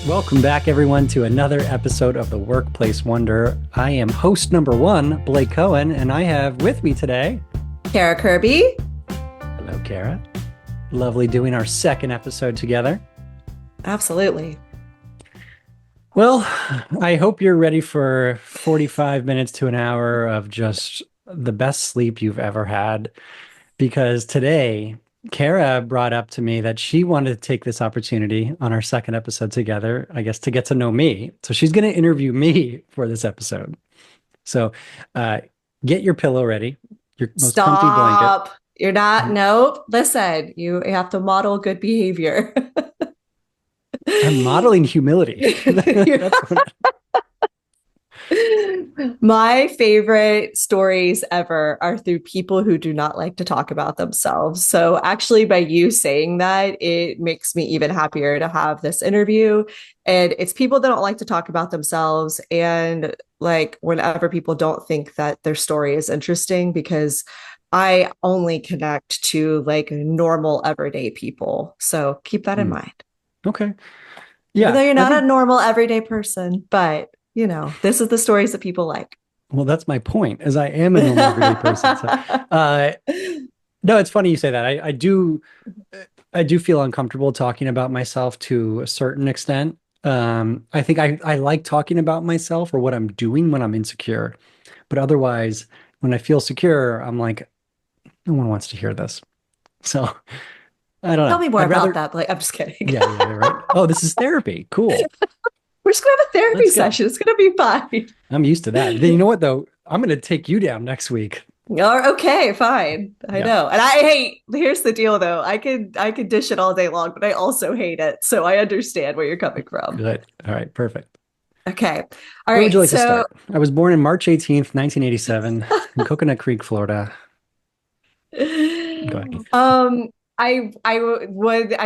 Welcome back, everyone, to another episode of The Workplace Wonder. I am host number one, Blake Cohen, and I have with me today Kara Kirby. Hello, Kara. Lovely doing our second episode together. Absolutely. Well, I hope you're ready for 45 minutes to an hour of just the best sleep you've ever had, because today Kara brought up to me that she wanted to take this opportunity on our second episode together, I guess, to get to know me. So she's going to interview me for this episode. So get your pillow ready, your most comfy blanket. Stop. You're not. Nope. Listen, you have to model good behavior. I'm modeling humility. My favorite stories ever are through people who do not like to talk about themselves. So actually, by you saying that, it makes me even happier to have this interview. And it's people that don't like to talk about themselves. And like whenever people don't think that their story is interesting, because I only connect to like normal everyday people. So keep that in mind. Okay. Yeah. Even though you're not a normal everyday person, but you know, this is the stories that people like. Well, that's my point, as I am a normal everyday person. So, no, it's funny you say that. I do feel uncomfortable talking about myself to a certain extent. I think I like talking about myself or what I'm doing when I'm insecure. But otherwise, when I feel secure, I'm like, no one wants to hear this. So I don't know. Tell me more about that. Like, I'm just kidding. Yeah, right. Oh, this is therapy. Cool. We're just going to have a therapy session. It's going to be fun. I'm used to that. Then you know what, though? I'm going to take you down next week. Oh, okay, fine. I know. And here's the deal, though. I could dish it all day long, but I also hate it. So I understand where you're coming from. Good. All right. Perfect. Okay. All Where right. would you like to start? I was born on March 18th, 1987 in Coconut Creek, Florida. Go ahead. I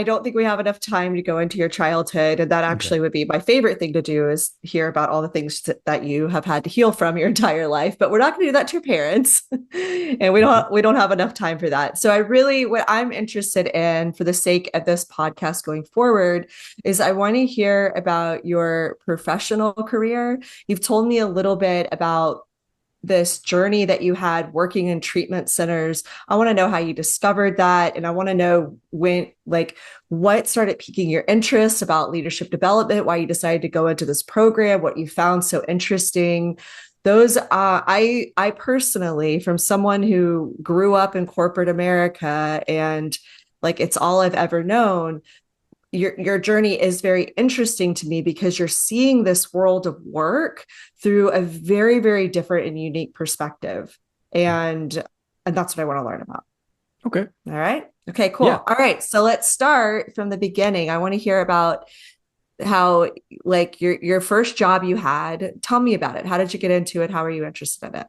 don't think we have enough time to go into your childhood, and that actually would be my favorite thing to do, is hear about all the things that you have had to heal from your entire life. But we're not going to do that to your parents, and we don't have enough time for that. So what I'm interested in, for the sake of this podcast going forward, is I want to hear about your professional career. You've told me a little bit about this journey that you had working in treatment centers. I want to know how you discovered that. And I want to know what started piquing your interest about leadership development, why you decided to go into this program, what you found so interesting. Those, I personally, from someone who grew up in corporate America and like it's all I've ever known, your journey is very interesting to me because you're seeing this world of work through a very, very different and unique perspective. And that's what I want to learn about. Okay. All right. Okay, cool. Yeah. All right. So let's start from the beginning. I want to hear about how, like, your first job you had. Tell me about it. How did you get into it? How are you interested in it?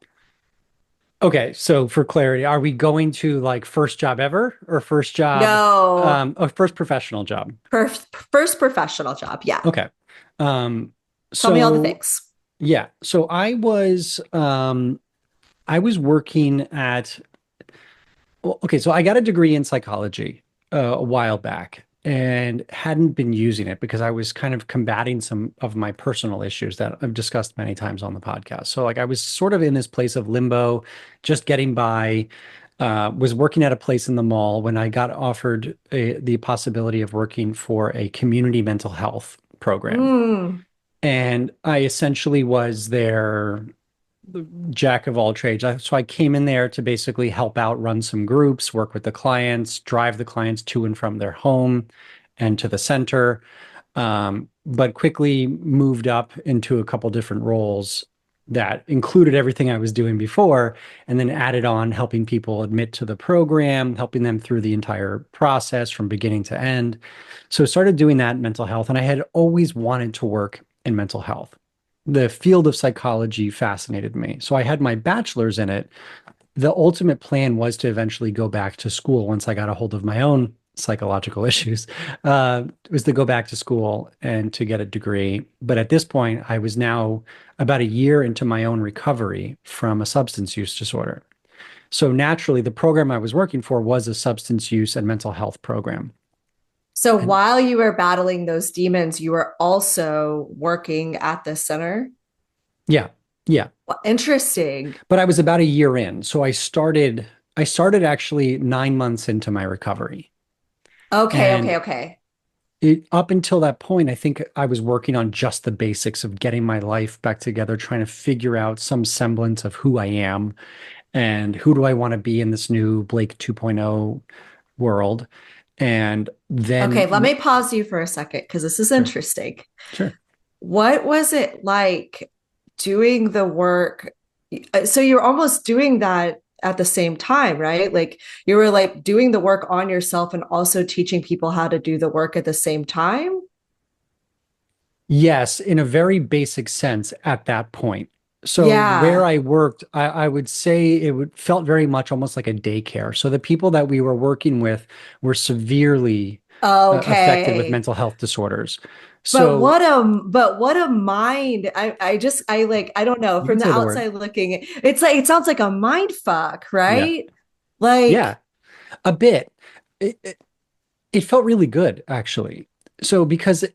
Okay, so for clarity, are we going to like first job ever or first job? No. First professional job. First professional job. Yeah. Okay. Tell me all the things. Yeah. So I was working at, well, okay, so I got a degree in psychology a while back and hadn't been using it because I was kind of combating some of my personal issues that I've discussed many times on the podcast. So like I was sort of in this place of limbo, just getting by, was working at a place in the mall when I got offered the possibility of working for a community mental health program. And I essentially was their jack of all trades. So I came in there to basically help out, run some groups, work with the clients, drive the clients to and from their home and to the center, but quickly moved up into a couple different roles that included everything I was doing before, and then added on helping people admit to the program, helping them through the entire process from beginning to end. So I started doing that in mental health, and I had always wanted to work in mental health. The field of psychology fascinated me. So I had my bachelor's in it. The ultimate plan was to eventually go back to school once I got a hold of my own psychological issues, was to go back to school and to get a degree. But at this point, I was now about a year into my own recovery from a substance use disorder. So naturally, the program I was working for was a substance use and mental health program. So And while you were battling those demons, you were also working at the center. yeah, yeah. Well, interesting. But I was about a year in. So I started actually 9 months into my recovery. Okay, okay, And okay. up until that point, I think I was working on just the basics of getting my life back together, trying to figure out some semblance of who I am and who do I want to be in this new Blake 2.0 world. And Okay, let then, me pause you for a second because this is sure, interesting. sure. What was it like doing the work? So you're almost doing that at the same time, right? Like you were like doing the work on yourself and also teaching people how to do the work at the same time. Yes, in a very basic sense at that point. So where Yeah. I worked, I would say felt very much almost like a daycare. So the people that we were working with were severely affected with Okay. mental health disorders. But So what a mind. I just I like I don't know you from can the say the word. outside looking, it's like it sounds like a mind fuck, Yeah. right? Yeah, Like, a bit. It felt really good, actually. So because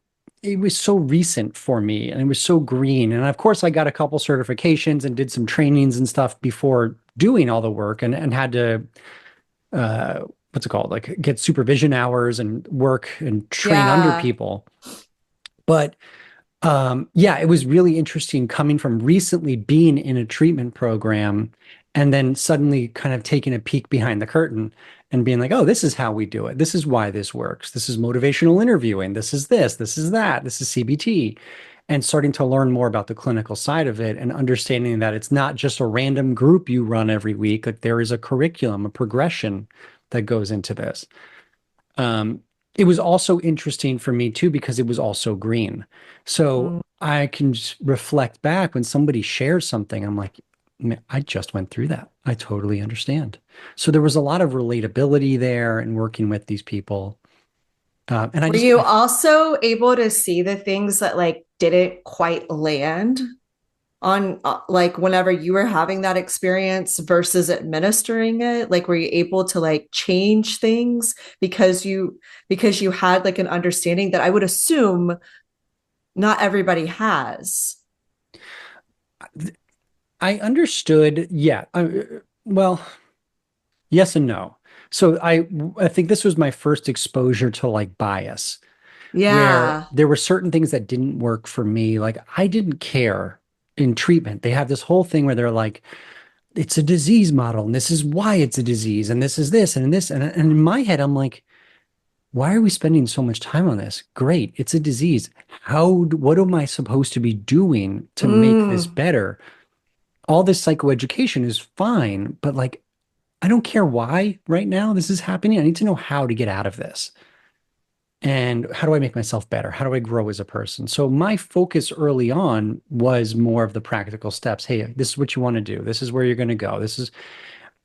it was so recent for me and it was so green. And of course, I got a couple certifications and did some trainings and stuff before doing all the work and had to, uh, what's it called? Like get supervision hours and work and train under yeah. people. But yeah, it was really interesting coming from recently being in a treatment program and then suddenly kind of taking a peek behind the curtain and being like, oh, this is how we do it. This is why this works. This is motivational interviewing. This is that, this is CBT. And starting to learn more about the clinical side of it and understanding that it's not just a random group you run every week. Like there is a curriculum, a progression that goes into this. Um, it was also interesting for me too because it was also green. So Mm. I can just reflect back when somebody shares something, I'm like, "Man, I just went through that. I totally understand." So there was a lot of relatability there and working with these people. And I Were just, you I, also able to see the things that like didn't quite land on like whenever you were having that experience versus administering it? Like were you able to like change things because you had like an understanding that I would assume not everybody has. I understood. Yeah. Well, yes and no. So I think this was my first exposure to like bias, where Yeah. there were certain things that didn't work for me. Like I didn't care in treatment. They have this whole thing where they're like, it's a disease model, and this is why it's a disease, and this is this, and this. And in my head, I'm like, why are we spending so much time on this? Great, it's a disease. What am I supposed to be doing to make this Mm. better? All this psychoeducation is fine, but like, I don't care why right now this is happening. I need to know how to get out of this. And how do I make myself better? How do I grow as a person? So my focus early on was more of the practical steps. Hey, this is what you want to do. This is where you're going to go.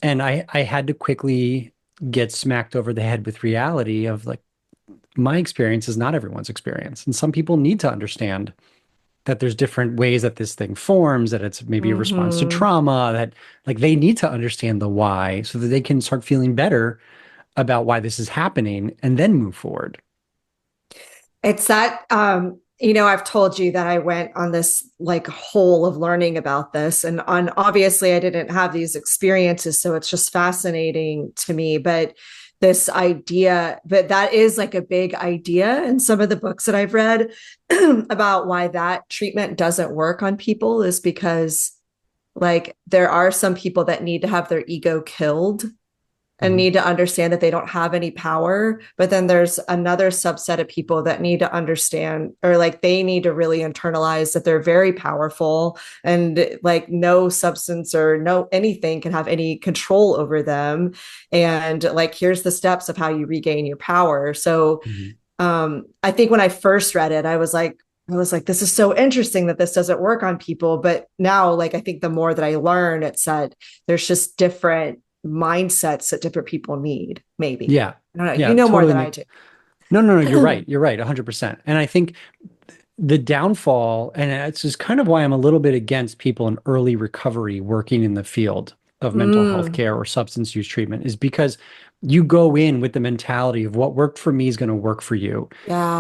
And I had to quickly get smacked over the head with reality of like, my experience is not everyone's experience. And some people need to understand that there's different ways that this thing forms, that it's maybe a response to Hmm. trauma, that like they need to understand the why so that they can start feeling better about why this is happening and then move forward. It's that you know, I've told you that I went on this like hole of learning about this and on obviously I didn't have these experiences so it's just fascinating to me but this idea but that is like a big idea in some of the books that I've read about why that treatment doesn't work on people is because like there are some people that need to have their ego killed and Mhm. need to understand that they don't have any power. But then there's another subset of people that need to understand, or like they need to really internalize that they're very powerful and like no substance or no anything can have any control over them. And like, here's the steps of how you regain your power. So Mhm. I think when I first read it, I was like, this is so interesting that this doesn't work on people. But now, like, I think the more that I learn, it said there's just different mindsets that different people need, maybe. Yeah. I don't know. You Yeah, know more totally than I make. do. No, no, no, you're right. You're right, 100%. And I think the downfall, and it's just kind of why I'm a little bit against people in early recovery working in the field of mental health Mm, care or substance use treatment, is because you go in with the mentality of what worked for me is going to work for you.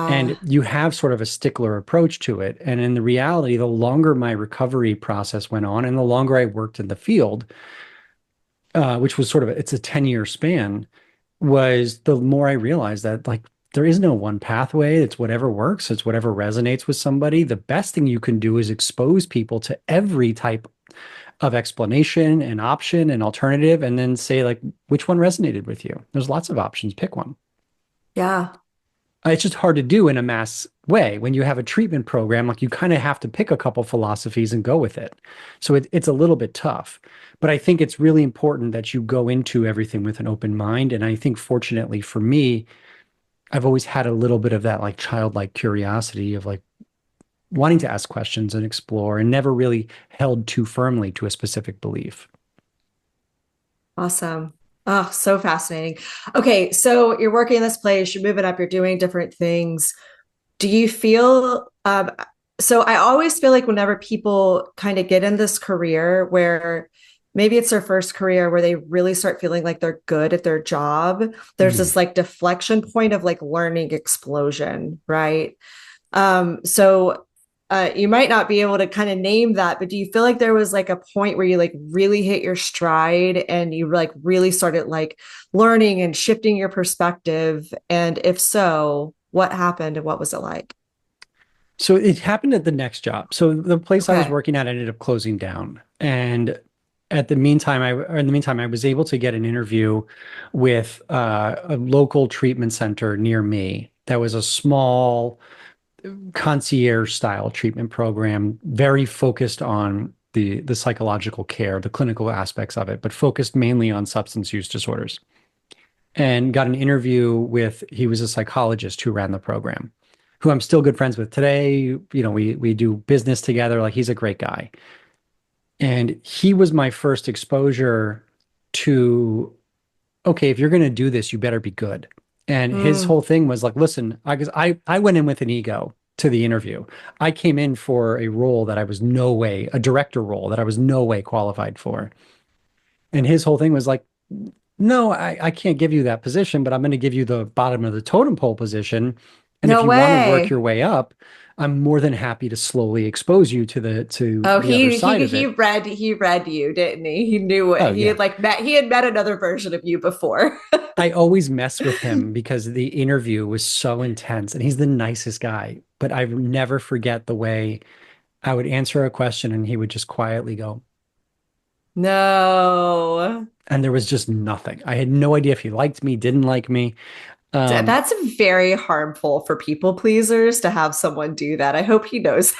And Yeah. you have sort of a stickler approach to it. And in the reality, the longer my recovery process went on and the longer I worked in the field, which was sort of, it's a 10-year span, was the more I realized that like there is no one pathway. It's whatever works. It's whatever resonates with somebody. The best thing you can do is expose people to every type of explanation and option and alternative, and then say like, which one resonated with you? There's lots of options. Pick one. Yeah. It's just hard to do in a mass way. When you have a treatment program, like you kind of have to pick a couple philosophies and go with it. So it's a little bit tough. But I think it's really important that you go into everything with an open mind. And I think fortunately for me, I've always had a little bit of that like childlike curiosity of like wanting to ask questions and explore and never really held too firmly to a specific belief. Awesome. Oh, so fascinating. Okay, so you're working in this place, you're moving up, you're doing different things. Do you feel so I always feel like whenever people kind of get in this career where maybe it's their first career where they really start feeling like they're good at their job, there's Mm. this like deflection point of like learning explosion, right? So you might not be able to kind of name that, but do you feel like there was like a point where you like really hit your stride and you like really started like learning and shifting your perspective? And if so, what happened and what was it like? So it happened at the next job. So the place I was Okay. working at ended up closing down. And at the meantime, in the meantime, I was able to get an interview with a local treatment center near me. That was a small concierge style treatment program, very focused on the psychological care, the clinical aspects of it, but focused mainly on substance use disorders. And got an interview with, he was a psychologist who ran the program, who I'm still good friends with today. We do business together. Like he's a great guy. And he was my first exposure to, okay, if you're going to do this, you better be good. And his Mm, whole thing was like, listen, I went in with an ego to the interview. I came in for a role that I was no way, a director role that I was no way qualified for. And his whole thing was like, no, I can't give you that position, but I'm going to give you the bottom of the totem pole position. And if no you want to work way. your way up, I'm more than happy to slowly expose you to Oh, the other he side he of he it. read he read you, didn't he? He knew what Oh he yeah. had like met he had met another version of you before. I always mess with him because the interview was so intense and he's the nicest guy. But I never forget the way I would answer a question and he would just quietly go, No. and there was just nothing. I had no idea if he liked me, didn't like me. Um, That's very harmful for people pleasers to have someone do that. I hope he knows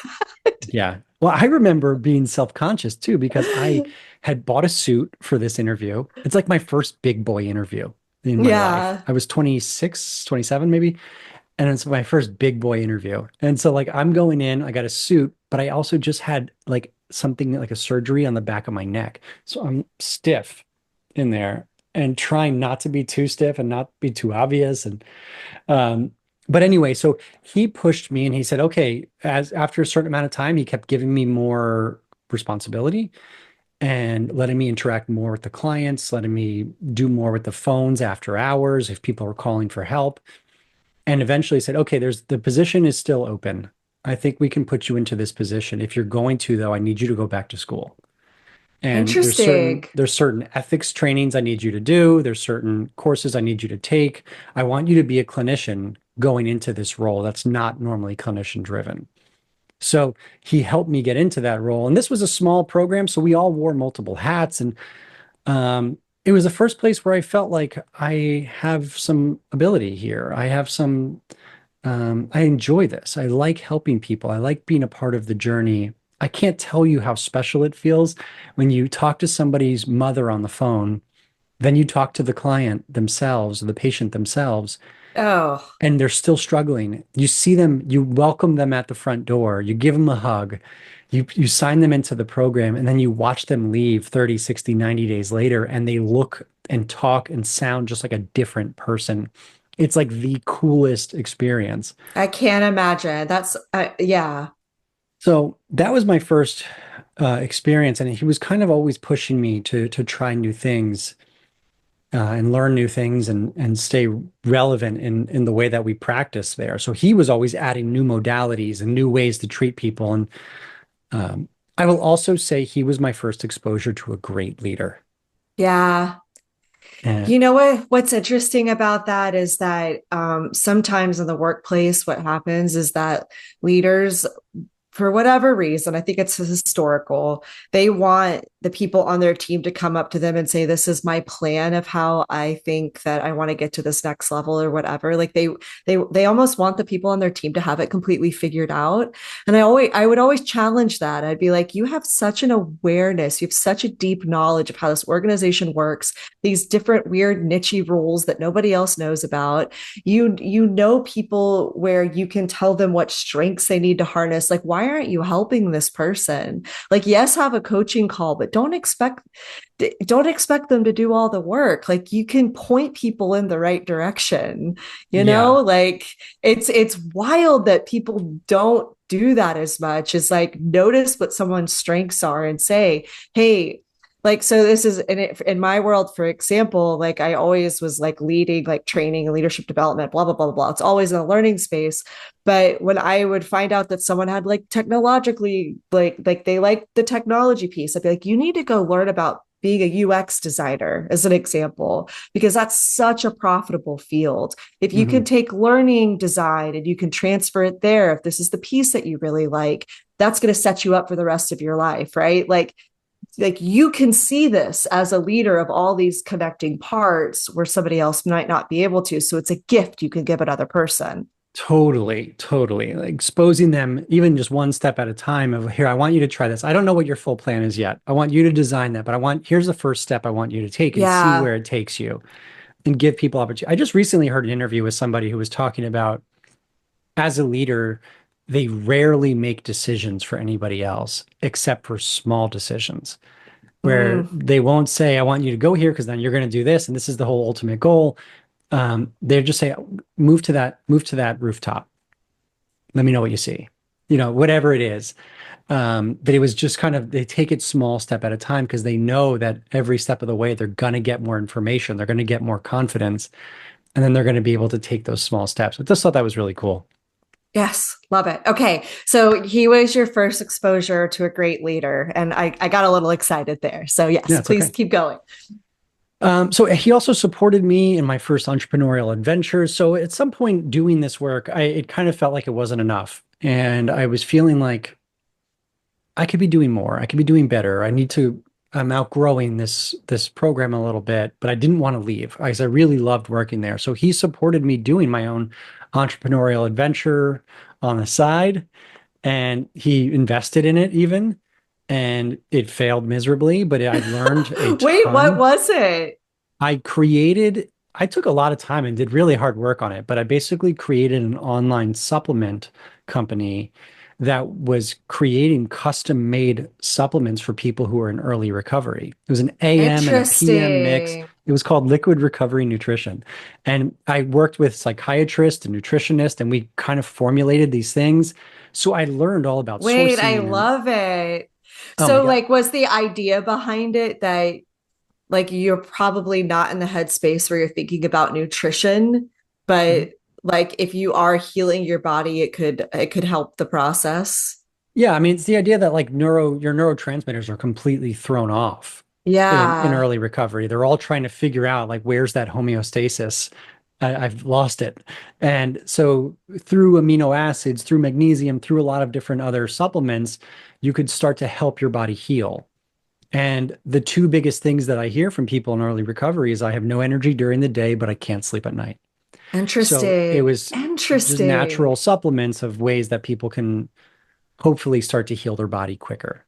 yeah. Well, I remember being self-conscious too because I that. had bought a suit for this interview. It's like my first big boy interview in my life. Yeah. I was 26, 27 maybe. And it's my first big boy interview. And so like I'm going in, I got a suit, but I also just had like something like a surgery on the back of my neck. So I'm stiff in there and trying not to be too stiff and not be too obvious. And um, but anyway, so he pushed me and he said, okay, as after a certain amount of time, he kept giving me more responsibility and letting me interact more with the clients, letting me do more with the phones after hours if people were calling for help, and eventually said, okay, there's the position is still open. I think we can put you into this position. If you're going to, though, I need you to go back to school. And Interesting. there's certain ethics trainings I need you to do. There's certain courses I need you to take. I want you to be a clinician going into this role that's not normally clinician driven. So he helped me get into that role. And this was a small program, so we all wore multiple hats. And it was the first place where I felt like I have some ability here. I have some I enjoy this. I like helping people. I like being a part of the journey. I can't tell you how special it feels when you talk to somebody's mother on the phone, then you talk to the client themselves, the patient themselves, Oh, and they're still struggling. You see them, you welcome them at the front door, you give them a hug, you sign them into the program, and then you watch them leave 30, 60, 90 days later, and they look and talk and sound just like a different person. It's like the coolest experience. I can't imagine. That's yeah. So that was my first experience, and he was kind of always pushing me to try new things. and learn new things and stay relevant in the way that we practice there. So he was always adding new modalities and new ways to treat people. And I will also say he was my first exposure to a great leader. Yeah. And You know what's interesting about that is that sometimes in the workplace, what happens is that leaders, for whatever reason, I think it's historical. They want the people on their team to come up to them and say, "This is my plan of how I think that I want to get to this next level," or whatever. Like they almost want the people on their team to have it completely figured out. And I would always challenge that. I'd be like, "You have such an awareness, you have such a deep knowledge of how this organization works, these different weird niche rules that nobody else knows about. You know people where you can tell them what strengths they need to harness. Like, why aren't you helping this person? Like, yes, have a coaching call, but don't expect them to do all the work. Like, you can point people in the right direction, yeah, like it's wild that people don't do that as much. Is like, notice what someone's strengths are and say, hey, like, so this is in my world, for example, like I always was like leading, like training and leadership development, blah blah blah blah. It's always in a learning space. But when I would find out that someone had like technologically, like they like the technology piece, I'd be like, you need to go learn about being a UX designer, as an example, because that's such a profitable field. If you hmm can take learning design and you can transfer it there, if this is the piece that you really like, that's going to set you up for the rest of your life, right? Like you can see this as a leader of all these connecting parts where somebody else might not be able to. So it's a gift you can give another person. totally, totally. Like exposing them even just one step at a time of here, I want you to try this. I don't know what your full plan is yet. I want you to design that, but here's the first step I want you to take and see Yeah. where it takes you and give people opportunity. I just recently heard an interview with somebody who was talking about as a leader, they rarely make decisions for anybody else except for small decisions where Mm. they won't say, I want you to go here because then you're going to do this and this is the whole ultimate goal. They just say, move to that rooftop. Let me know what you see, whatever it is. But it was just kind of, they take it small step at a time because they know that every step of the way, they're going to get more information. They're going to get more confidence. And then they're going to be able to take those small steps. I just thought that was really cool. Yes, love it. Okay, so he was your first exposure to a great leader, and I got a little excited there. So Yeah, yes, it's please okay. keep going. So he also supported me in my first entrepreneurial adventures. So at some point doing this work, it kind of felt like it wasn't enough. And I was feeling like I could be doing more. I could be doing better. I'm outgrowing this program a little bit, but I didn't want to leave because I really loved working there. So he supported me doing my own entrepreneurial adventure on the side, and he invested in it even, and it failed miserably, but I learned a Wait, what ton. was it? I took a lot of time and did really hard work on it, but I basically created an online supplement company that was creating custom made supplements for people who are in early recovery. It was an AM and a PM mix. Interesting. It was called Liquid Recovery Nutrition. And I worked with psychiatrists and nutritionists, and we kind of formulated these things. So I learned all about Wait, I sourcing and love it. oh my So, God. like, was the idea behind it that like you're probably not in the headspace where you're thinking about nutrition, but like if you are healing your body, it could help the process. Yeah, I mean, it's the idea that like your neurotransmitters are completely thrown off in Yeah. early recovery. They're all trying to figure out like where's that homeostasis? I've lost it. And so through amino acids, through magnesium, through a lot of different other supplements, you could start to help your body heal. And the two biggest things that I hear from people in early recovery is I have no energy during the day, but I can't sleep at night. So it Interesting. was just Interesting. natural supplements of ways that people can hopefully start to heal their body quicker.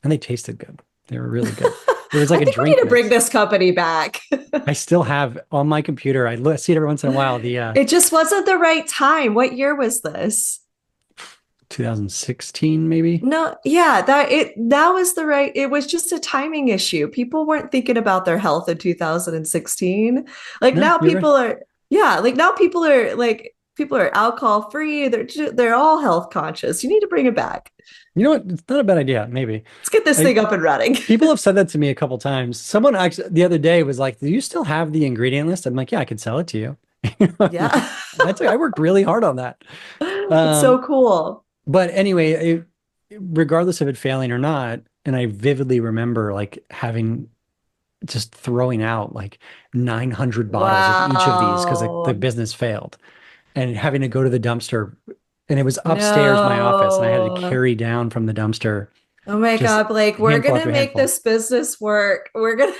And they tasted good. They were really good. It was I like a think we need drink to bring mix. this company back. I still have on my computer. See it every once in a while. The It just wasn't the right time. What year was this? 2016 maybe. No, yeah, that was the right. It was just a timing issue. People weren't thinking about their health in 2016. Like No, now you're right. people are, yeah, like now people are like People are alcohol free. They're all health conscious. You need to bring it back. You know what? It's not a bad idea, maybe. Let's get this I thing up and running. People have said that to me a couple times. Someone actually the other day was like, "Do you still have the ingredient list?" I'm like, "Yeah, I could sell it to you." Yeah. I worked really hard on that. It's so Um, cool. but anyway, regardless of it failing or not, and I vividly remember like having just throwing out like 900 bottles of each of these because the Wow. business failed and having to go to the dumpster. And it was upstairs my office, and I had to No. carry down from the dumpster Oh my just God, Blake, we're handful gonna after make handful. this business work. We're gonna,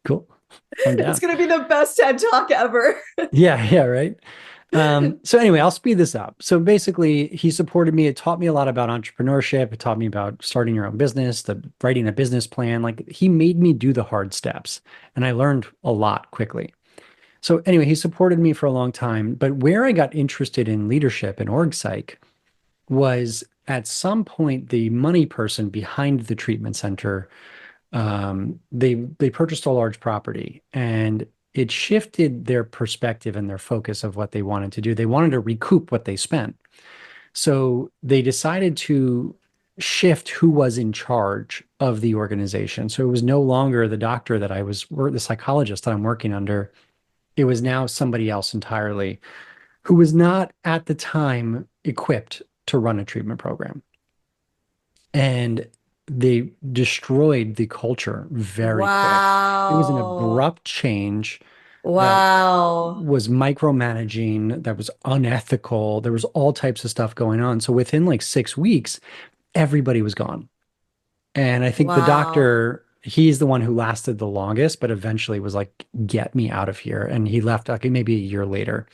Cool. I'm it's down. gonna be the best TED talk ever. Yeah, yeah, right. So anyway, I'll speed this up. So basically, he supported me. It taught me a lot about entrepreneurship. It taught me about starting your own business, the writing a business plan. Like he made me do the hard steps, and I learned a lot quickly. So anyway, he supported me for a long time. But where I got interested in leadership and org psych was at some point the money person behind the treatment center, they purchased a large property, and it shifted their perspective and their focus of what they wanted to do. They wanted to recoup what they spent. So they decided to shift who was in charge of the organization. So it was no longer the doctor that I was, or the psychologist that I'm working under. It was now somebody else entirely who was not at the time equipped to run a treatment program. And they destroyed the culture very quick. It was an Wow. abrupt change that Wow. was micromanaging, that was unethical. There was all types of stuff going on. So within like 6 weeks, everybody was gone. And I think the Wow. doctor, he's the one who lasted the longest, but eventually was like, get me out of here. And he left like maybe a year later.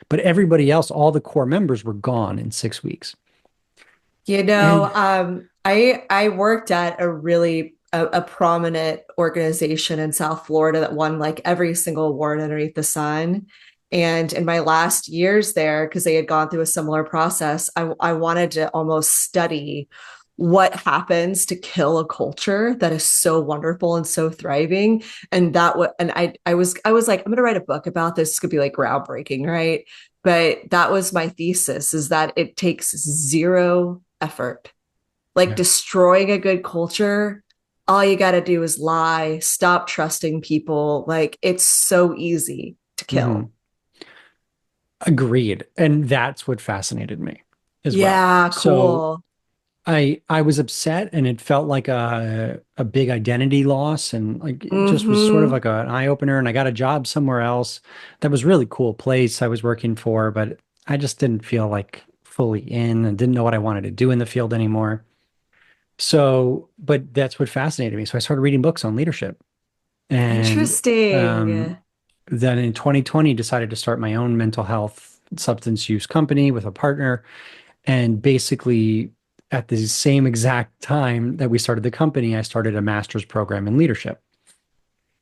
But everybody else, all the core members were gone in 6 weeks. And I worked at a prominent organization in South Florida that won like every single award underneath the sun. And in my last years there, because they had gone through a similar process, I wanted to almost study what happens to kill a culture that is so wonderful and so thriving. And I was like, I'm gonna write a book about this. It's gonna be like groundbreaking, right? But that was my thesis, is that it takes zero effort. Like yeah. destroying a good culture, all you got to do is lie, stop trusting people. Like it's so easy to Hmm. kill. Agreed. And that's what fascinated me as well. Yeah, So cool. I was upset, and it felt like a big identity loss, and like it just was sort of Mm-hmm. like an eye opener. And I got a job somewhere else that was really cool place I was working for, but I just didn't feel like fully in and didn't know what I wanted to do in the field anymore. So, but that's what fascinated me. So I started reading books on leadership, and Interesting. um, then in 2020 decided to start my own mental health substance use company with a partner. And basically, at the same exact time that we started the company, I started a master's program in leadership.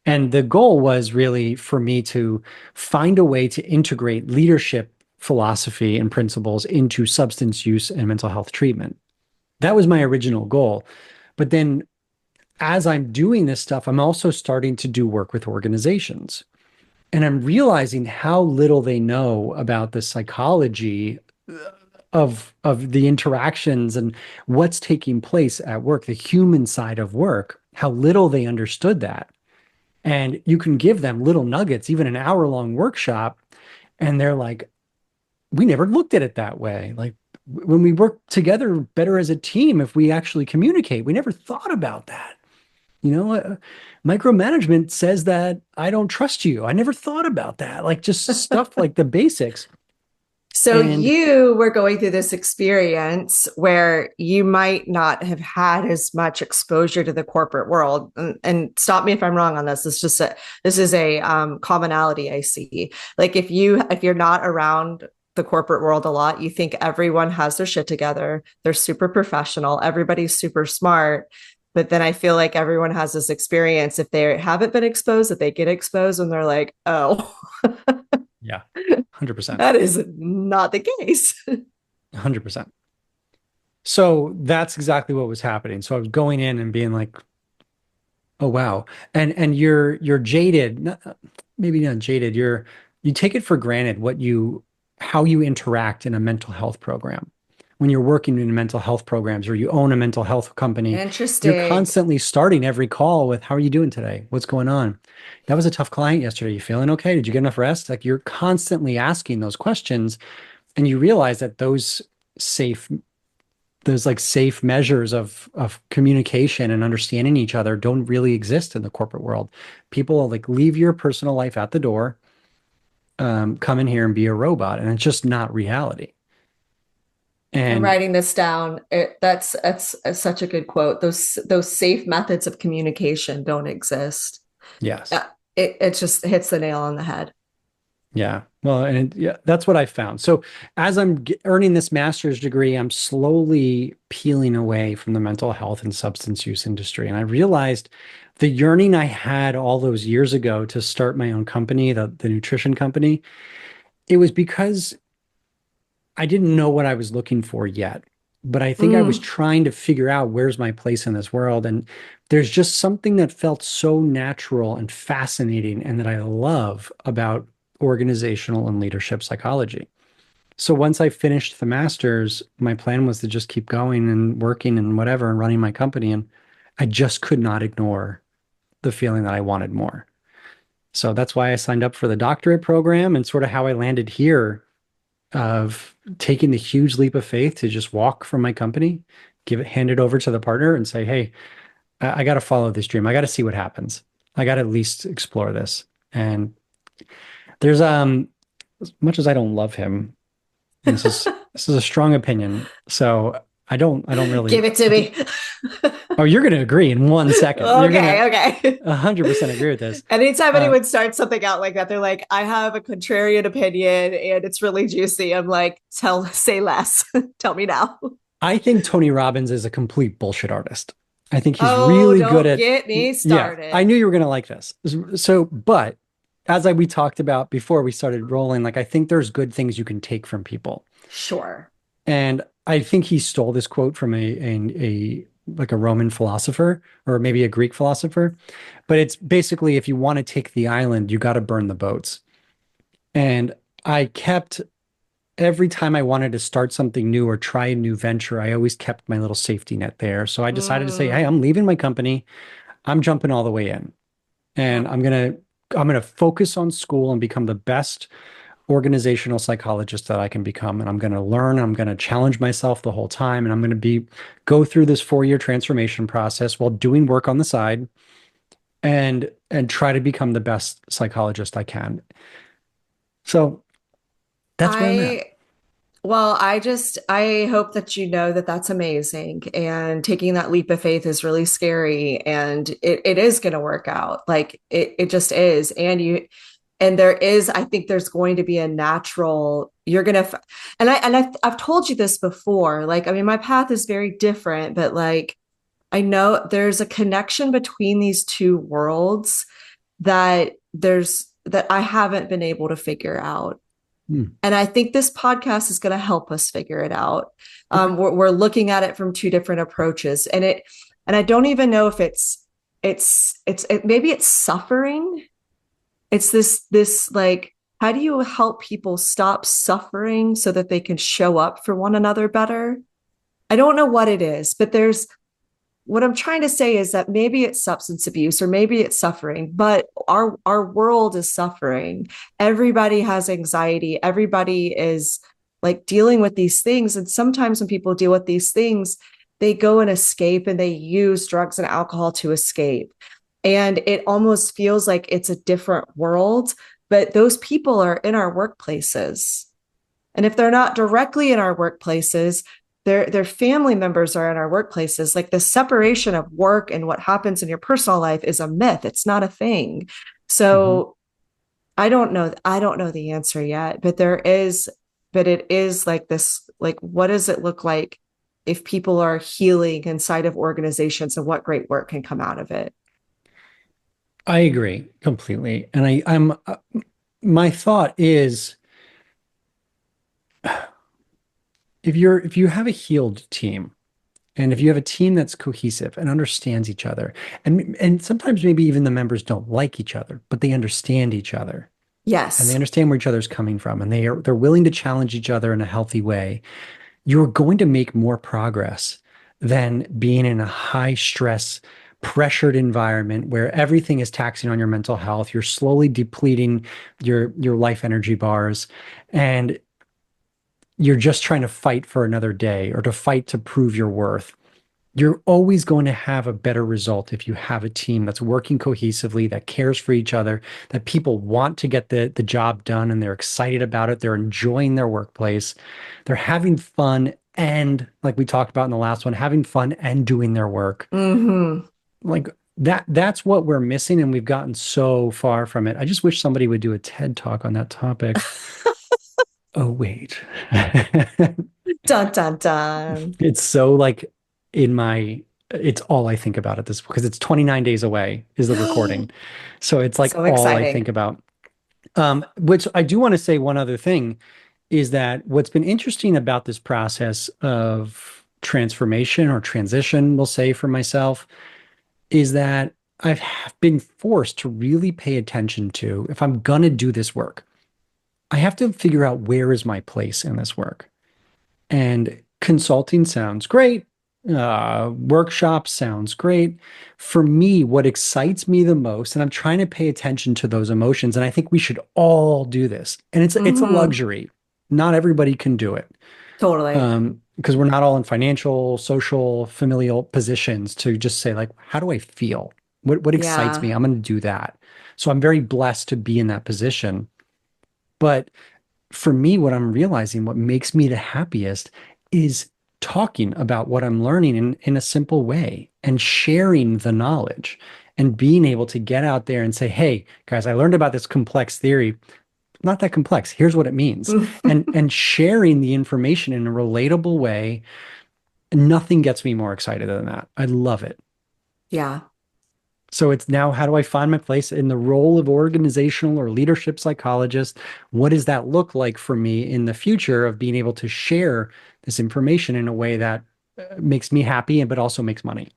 And the goal was really for me to find a way to integrate leadership philosophy and principles into substance use and mental health treatment. That was my original goal. But then as I'm doing this stuff, I'm also starting to do work with organizations. And I'm realizing how little they know about the psychology of the interactions and what's taking place at work, the human side of work, how little they understood that. And you can give them little nuggets, even an hour-long workshop, and they're like, we never looked at it that way. Like when we work together better as a team, if we actually communicate, we never thought about that. Micromanagement says that I don't trust you. I never thought about that. Like just stuff like the basics. So And you were going through this experience where you might not have had as much exposure to the corporate world. And stop me if I'm wrong on this. This is a commonality I see. Like if you're not around the corporate world a lot, you think everyone has their shit together. They're super professional. Everybody's super smart. But then I feel like everyone has this experience, if they haven't been exposed, that they get exposed and they're like, oh, yeah, 100%. that is not the case. 100%. So that's exactly what was happening. So I was going in and being like, "Oh wow." And you're jaded, maybe not jaded. You take it for granted what you how you interact in a mental health program. When you're working in mental health programs or you own a mental health company, you're Interesting. constantly starting every call with, how are you doing today? What's going on? That was a tough client yesterday. You feeling okay? Did you get enough rest? Like you're constantly asking those questions, and you realize that safe those like safe measures of communication and understanding each other don't really exist in the corporate world. People like leave your personal life at the door, come in here and be a robot, and it's just not reality. I'm And writing this down. That's such a good quote. Those safe methods of communication don't exist. yes, Uh, it just hits the nail on the head. yeah, well, and yeah, that's what I found. So as earning this master's degree, I'm slowly peeling away from the mental health and substance use industry, and I realized the yearning I had all those years ago to start my own company, the nutrition company. It was because I didn't know what I was looking for yet, but I think I was Mm. trying to figure out where's my place in this world. And there's just something that felt so natural and fascinating and that I love about organizational and leadership psychology. So once I finished the master's, my plan was to just keep going and working and whatever and running my company. And I just could not ignore the feeling that I wanted more. So that's why I signed up for the doctorate program and sort of how I landed here of taking the huge leap of faith to just walk from my company, hand it over to the partner and say, hey, I got to follow this dream. I got to see what happens. I got to at least explore this. And there's, as much as I don't love him, and this is a strong opinion. So I don't really, Give it to me. oh, you're going to agree in 1 second. You're going to Okay, okay. 100% agree with this. Anytime Uh, anyone starts something out like that, they're like, I have a contrarian opinion and it's really juicy. I'm like, say less. Tell me now. I think Tony Robbins is a complete bullshit artist. I think he's Oh, really good don't at, get me yeah, I started. knew you were going to like this. So, but we talked about before we started rolling, like I think there's good things you can take from people. Sure. And I think he stole this quote from a like a Roman philosopher or maybe a Greek philosopher. But it's basically if you want to take the island, you got to burn the boats. And I kept every time I wanted to start something new or try a new venture, I always kept my little safety net there. So I decided to say, hey, Mm. I'm leaving my company. I'm jumping all the way in. And I'm gonna focus on school and become the best organizational psychologist that I can become. And I'm gonna learn, I'm gonna challenge myself the whole time. And I'm gonna go through this 4-year transformation process while doing work on the side and try to become the best psychologist I can. So that's where I'm at. I Well, I hope that you know that that's amazing. And taking that leap of faith is really scary. And it is going to work out. Like it just is. And there is, I think there's going to be a natural, you're going to, I've told you this before. Like, I mean, my path is very different, but like, I know there's a connection between these two worlds that I haven't been able to figure out. Hmm. And I think this podcast is going to help us figure it out. Okay. We're looking at it from two different approaches, and I don't even know if maybe it's suffering. It's this like, how do you help people stop suffering so that they can show up for one another better? I don't know what it is, but what I'm trying to say is that maybe it's substance abuse or maybe it's suffering, but our world is suffering. Everybody has anxiety. Everybody is like dealing with these things. And sometimes when people deal with these things, they go and escape and they use drugs and alcohol to escape. And it almost feels like it's a different world, but those people are in our workplaces. And if they're not directly in our workplaces, their family members are in our workplaces. Like the separation of work and what happens in your personal life is a myth. It's not a thing. Mhm. So I don't know the answer yet, but it is like this, like, what does it look like if people are healing inside of organizations and what great work can come out of it? I agree completely. And my thought is if you have a healed team and if you have a team that's cohesive and understands each other, and sometimes maybe even the members don't like each other, but they understand each other. and they Yes. understand where each other's coming from, and they're willing to challenge each other in a healthy way, you're going to make more progress than being in a high stress, pressured environment where everything is taxing on your mental health. You're slowly depleting your life energy bars, and you're just trying to fight for another day or to fight to prove your worth. You're always going to have a better result if you have a team that's working cohesively, that cares for each other, that people want to get the job done and they're excited about it. They're enjoying their workplace. They're having fun and, like we talked about in the last one, having fun and doing their work. Hmm. Like that's what we're missing, and we've gotten so far from it. I just wish somebody would do a TED talk on that topic. Oh, wait. Dun dun dun. It's so like in my, it's all I think about at this because it's 29 days away is the recording. So it's like So all I think exciting. about. Which I do want to say one other thing is that what's been interesting about this process of transformation or transition, we'll say for myself, is that I've been forced to really pay attention to if I'm gonna do this work, I have to figure out where is my place in this work. And consulting sounds great. Workshops sounds great. For me, what excites me the most, and I'm trying to pay attention to those emotions, and I think we should all do this. And it's a Hmm. luxury. Not everybody can do it. Totally. Because we're not all in financial, social, familial positions to just say, like, how do I feel? What excites Yeah. me? I'm going to do that. So I'm very blessed to be in that position. But for me, what I'm realizing, what makes me the happiest is talking about what I'm learning in a simple way and sharing the knowledge and being able to get out there and say, hey, guys, I learned about this complex theory. Not that complex. Here's what it means. And sharing the information in a relatable way. Nothing gets me more excited than that. I love it. Yeah. So it's now, how do I find my place in the role of organizational or leadership psychologist? What does that look like for me in the future of being able to share this information in a way that makes me happy and but also makes money?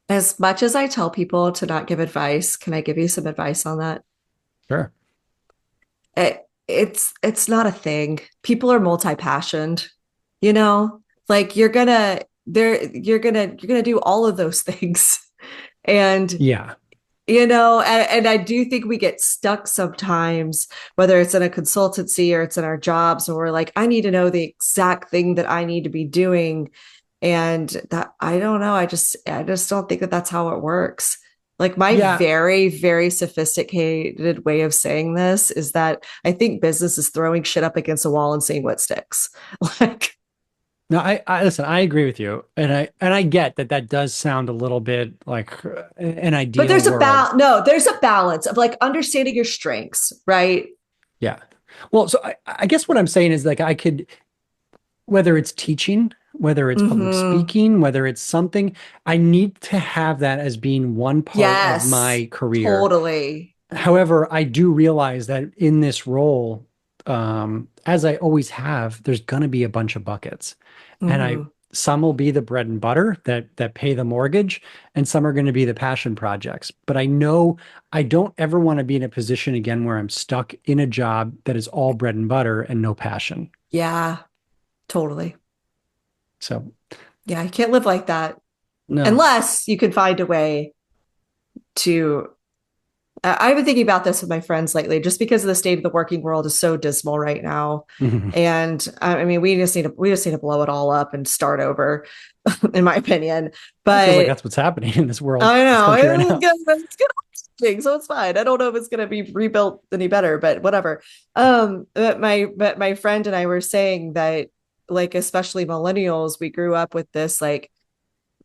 As much as I tell people to not give advice, can I give you some advice on that? Sure. It's not a thing. People are multi-passioned, you know? Like you're gonna do all of those things. And Yeah. and I do think we get stuck sometimes, whether it's in a consultancy or it's in our jobs, and we're like, I need to know the exact thing that I need to be doing. And that I don't know. I just don't think that that's how it works. Like my Yeah. very, very sophisticated way of saying this is that I think business is throwing shit up against a wall and seeing what sticks. Like, No, I listen, I agree with you. And I get that that does sound a little bit like an but ideal world. there's a balance of like understanding your strengths, right? Yeah. Well, so I guess what I'm saying is like I could, whether it's teaching, whether it's public Mm-hmm. speaking, whether it's something, I need to have that as being one part of Yes, my career. totally. However, I do realize that in this role, as I always have, there's going to be a bunch of buckets, and I Mm-hmm. some will be the bread and butter that pay the mortgage, and some are going to be the passion projects. But I know I don't ever want to be in a position again where I'm stuck in a job that is all bread and butter and no passion. Yeah, totally. So Yeah, you can't live like that no. unless you can find a way to. I've been thinking about this with my friends lately, just because the state of the working world is so dismal right now. And I mean, we just need to blow it all up and start over, in my opinion. It feels like But that's what's happening in this world, I this know country right now. so it's fine. I don't know if it's gonna be rebuilt any better, but whatever. But my friend and I were saying that, like, especially millennials, we grew up with this, like,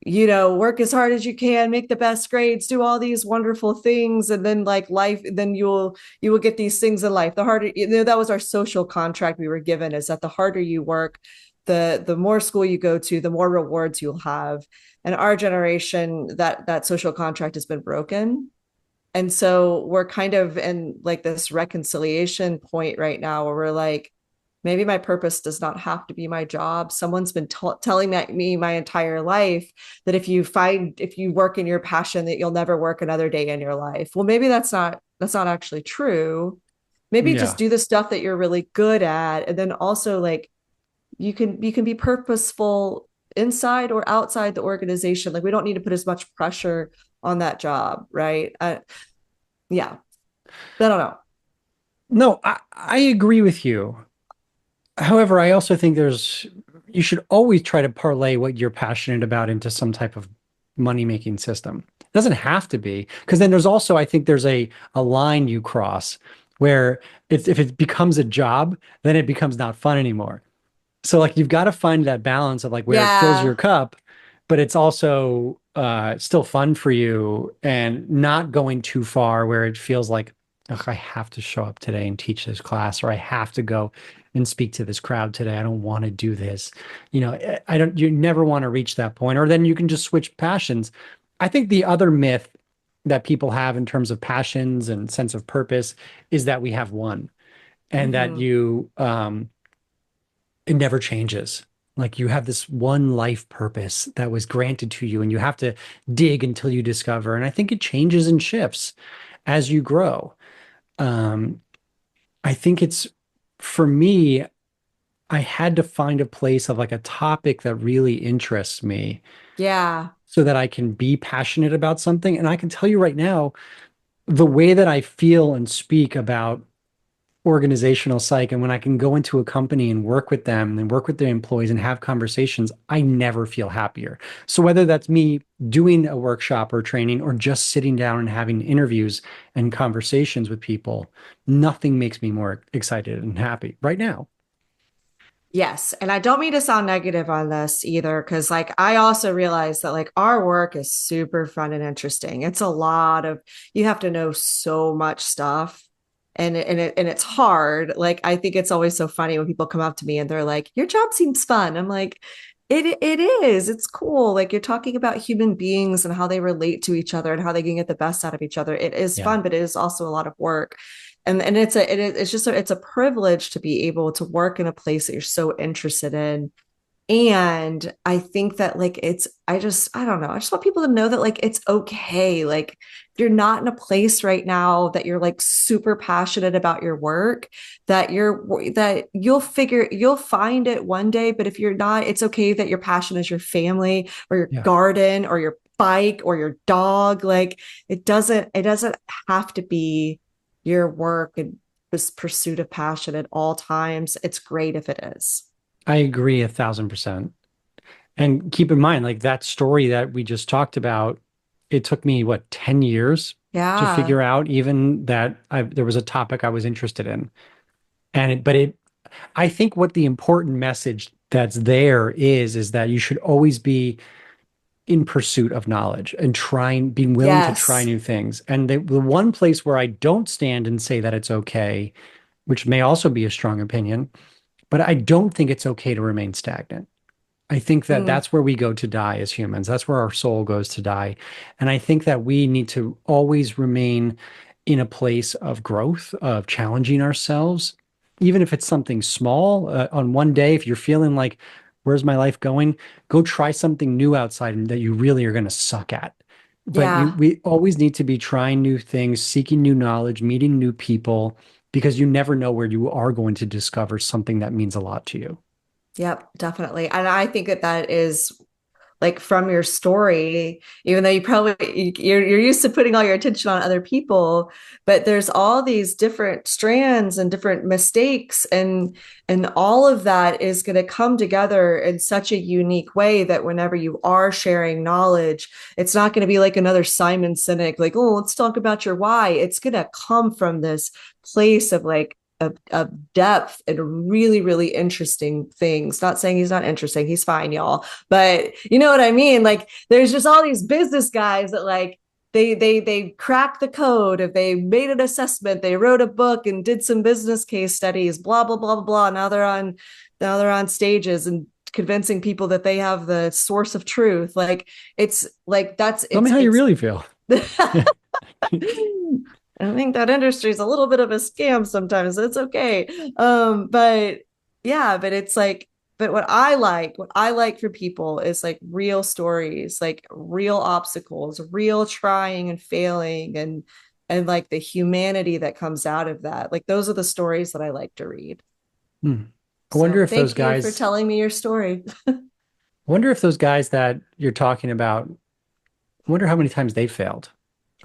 work as hard as you can, make the best grades, do all these wonderful things, and then like life, then you will get these things in life. The harder, that was our social contract we were given, is that the harder you work, the more school you go to, the more rewards you'll have. And our generation, that social contract has been broken. And so we're kind of in like this reconciliation point right now where we're like, maybe my purpose does not have to be my job. Someone's been telling me my entire life that if you work in your passion, that you'll never work another day in your life. Well, maybe that's not that's not actually true. Maybe just Yeah. do the stuff that you're really good at, and then also like you can be purposeful inside or outside the organization. Like we don't need to put as much pressure on that job, right? Yeah, I don't know. No, I agree with you. However, I also think you should always try to parlay what you're passionate about into some type of money-making system. It doesn't have to be, because then there's also, I think there's a line you cross where if it becomes a job, then it becomes not fun anymore. So like you've got to find that balance of like where it fills your Yeah. cup, but it's also still fun for you and not going too far where it feels like, ugh, I have to show up today and teach this class, or I have to go and speak to this crowd today. I don't want to do this. I don't, you never want to reach that point, or then you can just switch passions. I think the other myth that people have in terms of passions and sense of purpose is that we have one and that Mm-hmm. it never changes. Like you have this one life purpose that was granted to you, and you have to dig until you discover. And I think it changes and shifts as you grow. Um, I think it's for me, I had to find a place of like a topic that really interests me Yeah. so that I can be passionate about something. And I can tell you right now, the way that I feel and speak about organizational psych and when I can go into a company and work with them and work with their employees and have conversations, I never feel happier. So whether that's me doing a workshop or training or just sitting down and having interviews and conversations with people, nothing makes me more excited and happy right now. Yes. And I don't mean to sound negative on this either, because like I also realize that like our work is super fun and interesting. It's a lot of, you have to know so much stuff. And it's hard. Like I think it's always so funny when people come up to me and they're like, your job seems fun. I'm like, it is. It's cool. Like you're talking about human beings and how they relate to each other and how they can get the best out of each other. It is Yeah. fun, but it is also a lot of work. And it's just it's a privilege to be able to work in a place that you're so interested in. And I think that like I don't know, I just want people to know that like it's okay. Like if you're not in a place right now that you're like super passionate about your work, that you'll find it one day. But if you're not, it's okay that your passion is your family or your Yeah. garden or your bike or your dog. Like it doesn't have to be your work and this pursuit of passion at all times. It's great if it is. I agree 1,000%. And keep in mind, like that story that we just talked about, it took me what, 10 years to Yeah. figure out even that there was a topic I was interested in. I think what the important message that's there is that you should always be in pursuit of knowledge and being willing to try Yes. new things. And the one place where I don't stand and say that it's okay, which may also be a strong opinion, but I don't think it's okay to remain stagnant. I think that Mm, that's where we go to die as humans. That's where our soul goes to die. And I think that we need to always remain in a place of growth, of challenging ourselves, even if it's something small. On one day, if you're feeling like, where's my life going? Go try something new outside and that you really are going to suck at. But yeah. we always need to be trying new things, seeking new knowledge, meeting new people, because you never know where you are going to discover something that means a lot to you. Yep, definitely. And I think that that is like from your story, even though you're used to putting all your attention on other people, but there's all these different strands and different mistakes, and all of that is going to come together in such a unique way that whenever you are sharing knowledge, it's not going to be like another Simon Sinek, like, oh, let's talk about your why. It's going to come from this place of like of depth and really, really interesting things. Not saying he's not interesting, he's fine, y'all. But you know what I mean? Like there's just all these business guys that like they cracked the code, if they made an assessment, they wrote a book and did some business case studies, blah, blah, blah, blah, blah. Now they're on stages and convincing people that they have the source of truth. Like it's like that's Tell me how you it's really feel. I think that industry is a little bit of a scam sometimes. It's okay. But yeah, but it's like, but what I like for people is like real stories, like real obstacles, real trying and failing, and and like the humanity that comes out of that. Like those are the stories that I like to read. Hmm. I wonder So if those thank you for guys, telling me your story. I wonder if those guys that you're talking about, I wonder how many times they failed.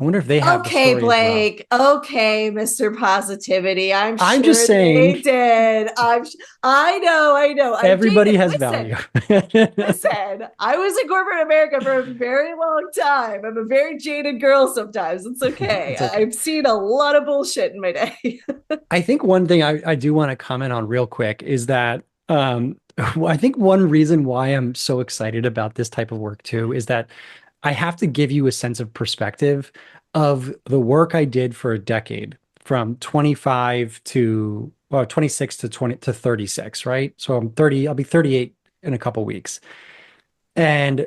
I wonder if they have the Okay, story as well. Blake. Okay, Mr. Positivity. I'm I'm just sure saying they did. I know, I know. I'm everybody jaded. has Listen, value. listen. I was in corporate America for a very long time. I'm a very jaded girl sometimes. It's okay. It's okay. I've seen a lot of bullshit in my day. I think one thing I do want to comment on real quick is that I think one reason why I'm so excited about this type of work too is that I have to give you a sense of perspective of the work I did for a decade from 25 to well 26 to 20 to 36, right? So I'm 30, I'll be 38 in a couple weeks. And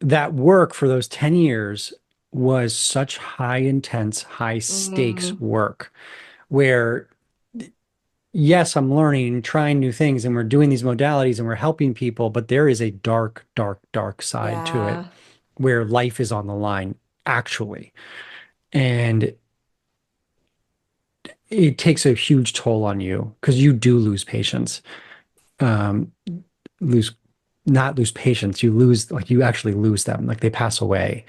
that work for those 10 years was such high intense, high stakes Mm, work where yes, I'm learning and trying new things and we're doing these modalities and we're helping people, but there is a dark, dark, dark side to it yeah. where life is on the line, actually. And it takes a huge toll on you because you do lose patience. Um, lose not lose patience, you lose like you actually lose them, like they pass away.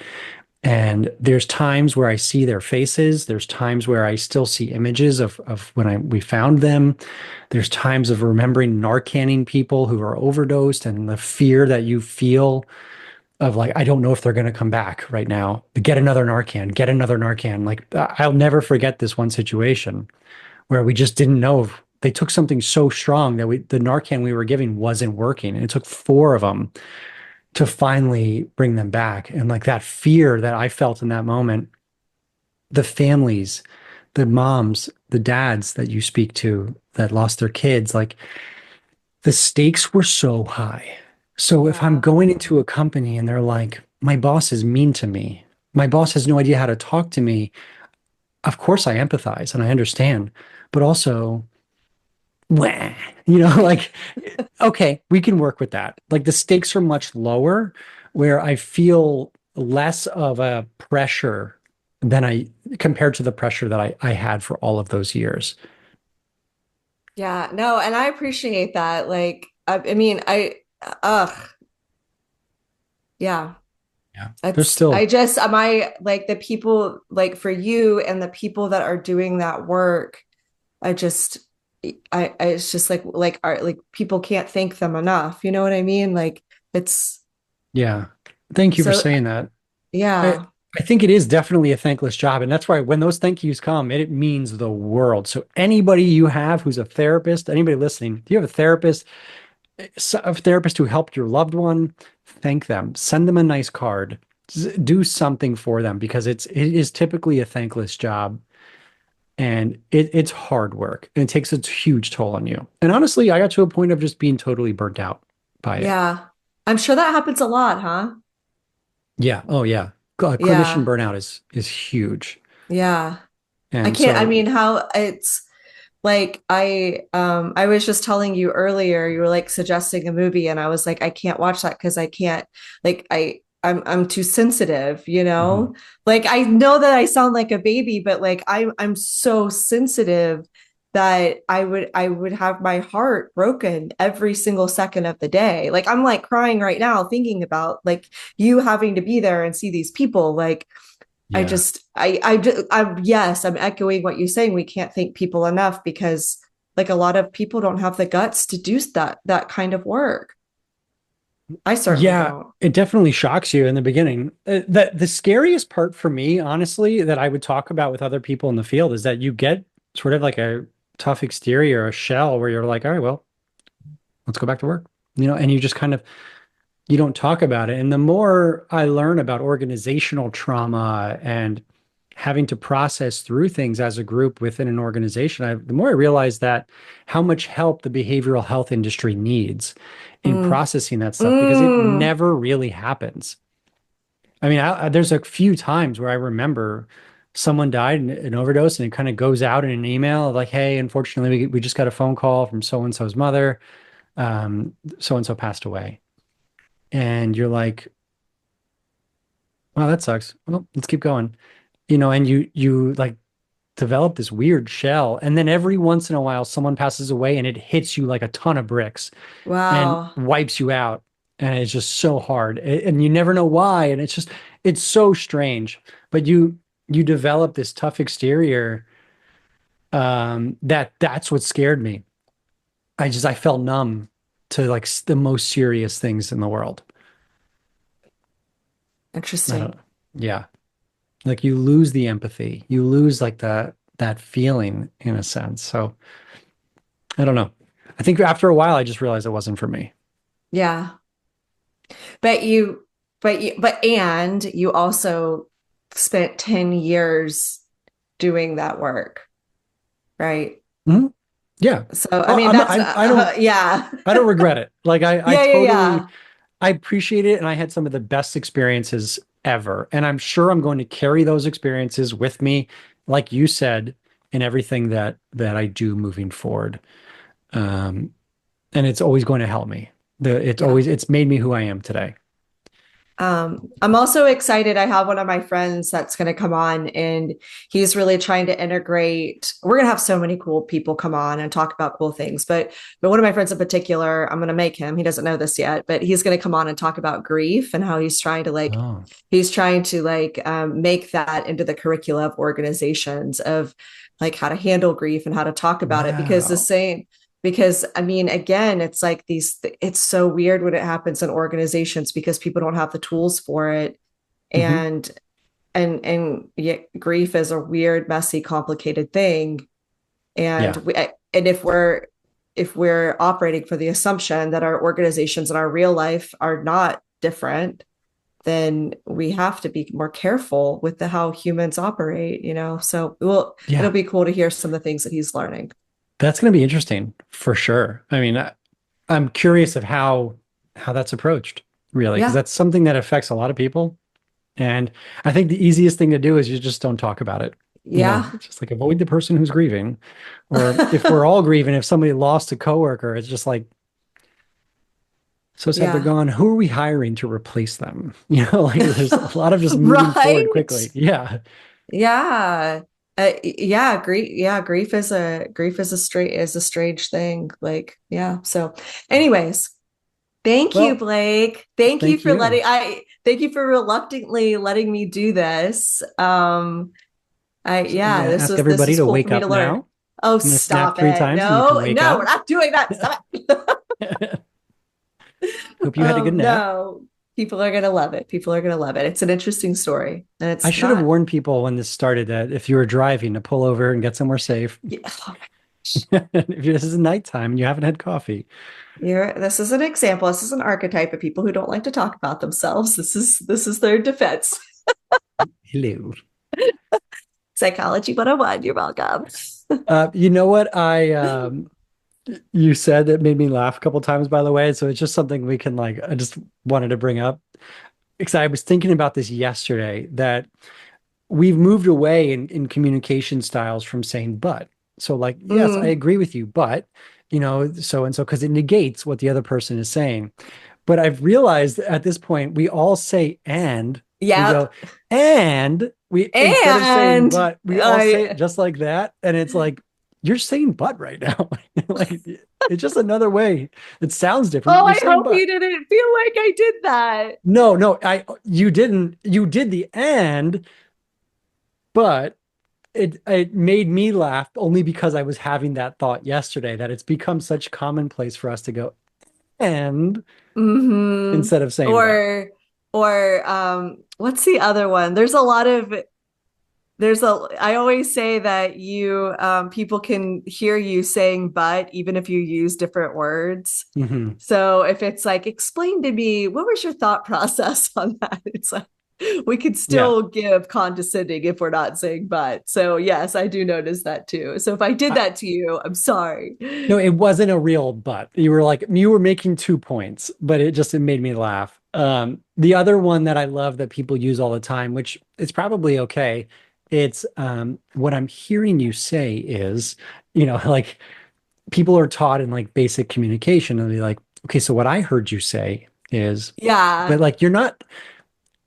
And there's times where I see their faces. There's times where I still see images of when we found them. There's times of remembering Narcaning people who are overdosed and the fear that you feel of like, I don't know if they're going to come back right now. Get another Narcan, get another Narcan. Like I'll never forget this one situation where we just didn't know if they took something so strong that the Narcan we were giving wasn't working. And it took four of them to finally bring them back. And like that fear that I felt in that moment, the families, the moms, the dads that you speak to that lost their kids, like the stakes were so high. So if I'm Yeah. going into a company and they're like, my boss is mean to me, my boss has no idea how to talk to me, of course I empathize and I understand, but also, wah, like, okay, we can work with that. Like the stakes are much lower where I feel less of a pressure than I compared to the pressure that I had for all of those years. Yeah. No, and I appreciate that. Like, I mean, ugh, yeah. Yeah. There's It's I still, just am I like the people like for you and the people that are doing that work, I just I it's just like are like people can't thank them enough. You know what I mean? Like it's yeah. Thank you for so saying that. I, yeah. I think it is definitely a thankless job. And that's why when those thank yous come, it means the world. So anybody you have who's a therapist, anybody listening, do you have a therapist who helped your loved one? Thank them. Send them a nice card. Do something for them because it is typically a thankless job and it's hard work and it takes a huge toll on you. And honestly, I got to a point of just being totally burnt out by it. Yeah. I'm sure that happens a lot, huh? Yeah. Oh yeah. Clinician Yeah. burnout is huge. Yeah. I And can't I so mean how it's like I was just telling you earlier, you were like suggesting a movie and I was like, I can't watch that because I can't like I'm too sensitive, you mhm. know? Like I know that I sound like a baby, but like I'm so sensitive that I would have my heart broken every single second of the day. Like I'm like crying right now thinking about like you having to be there and see these people. Like I Yeah. just, yes, I'm echoing what you're saying. We can't thank people enough because, like, a lot of people don't have the guts to do that kind of work. I certainly Yeah, don't. it definitely shocks you in the beginning. The scariest part for me, honestly, that I would talk about with other people in the field is that you get sort of like a tough exterior, a shell where you're like, all right, well, let's go back to work. And you just kind of you don't talk about it. And the more I learn about organizational trauma and having to process through things as a group within an organization, the more I realize that how much help the behavioral health industry needs in Mm, processing that stuff because it mm, never really happens. I mean, there's a few times where I remember someone died in an overdose and it kind of goes out in an email like, hey, unfortunately, we just got a phone call from so and so's mother. So and so passed away. And you're like, well, that sucks. Well, let's keep going. and you like develop this weird shell, and then every once in a while someone passes away and it hits you like a ton of bricks and Wow. wipes you out, and it's just so hard, and you never know why, and it's so strange, but you develop this tough exterior. That's what scared me. I felt numb to like the most serious things in the world. I don't, Interesting. yeah. Like you lose the empathy. You lose like that feeling in a sense. So I don't know. I think after a while I just realized it wasn't for me. Yeah. But and you also spent 10 years doing that work, right? Mhm. Yeah. So, I Oh, mean, that's, yeah. I don't regret it. Like I Yeah, yeah, totally yeah. I appreciate it, and I had some of the best experiences ever. And I'm sure I'm going to carry those experiences with me, like you said, in everything that I do moving forward. Um, and it's always going to help me. Yeah. It's made me who I am today. I'm also excited. I have one of my friends that's going to come on, and he's really trying to integrate. We're going to have so many cool people come on and talk about cool things, but one of my friends in particular, I'm going to make him. He doesn't know this yet, but he's going to come on and talk about grief and how Oh, he's trying to make that into the curricula of organizations of like how to handle grief and how to talk about it, because the wow. same because I mean, again, it's like it's so weird when it happens in organizations because people don't have the tools for it. Hmm. And yet grief is a weird, messy, complicated thing. And Yeah. and if we're operating for the assumption that our organizations and our real life are not different, then we have to be more careful with how humans operate, So it'll Yeah. be cool to hear some of the things that he's learning. That's going to be interesting for sure. I mean, I'm curious of how that's approached, really, because Yeah. that's something that affects a lot of people. And I think the easiest thing to do is you just don't talk about it. Yeah. It's just like avoid the person who's grieving. Or if we're all grieving, if somebody lost a coworker, it's just like, so sad they're Yeah. gone. Who are we hiring to replace them? Like there's a lot of just moving forward quickly. Right. Yeah. Yeah. Yeah, grief is a strange thing. Like, yeah. So, anyways, thank you, Well, Blake. Thank you thank for you. thank you for reluctantly letting me do this. So I'm going to ask This everybody was to cool for wake me to up learn. now. Oh, I'm going to snap stop three it. times and you can No, wake no, up. we're not doing that. Stop it. Hope you had a good nap. No. People are gonna love it. People are gonna love it. It's an interesting story. And I it's should have not, warned people when this started that if you were driving to pull over and get somewhere safe, yeah, oh if this is nighttime and you haven't had coffee. this is an example. This is an archetype of people who don't like to talk about themselves. This is their defense. Hello. Psychology 101. You're welcome. You know what you said that made me laugh a couple times, by the way. So it's just something we can like, I just wanted to bring up because I was thinking about this yesterday that we've moved away in communication styles from saying but. So like, yes, I Mm, agree with you, but so and so, because it negates what the other person is saying. But I've realized at this point, we all say and we go, yep. and we instead of saying And but, we all say it I just like that. And it's like, you're saying but right now. Like it's just another way. It sounds different, but oh, you're I saying hope you but. didn't feel like I did that. No, no, you didn't. You did the and, but it made me laugh only because I was having that thought yesterday that it's become such commonplace for us to go and Hmm. instead of saying but. Or what's the other one? I always say that people can hear you saying but even if you use different words. Hmm. So if it's like, explain to me, what was your thought process on that? It's like we could Yeah. still give condescending if we're not saying but. So yes, I do notice that too. So if I did that to you, I'm sorry. No, it wasn't a real but. You were making 2 points, but it made me laugh. The other one that I love that people use all the time, which is probably okay, it's what I'm hearing you say is, like people are taught in like basic communication and they're like, okay, so what I heard you say is, but Yeah. like you're not,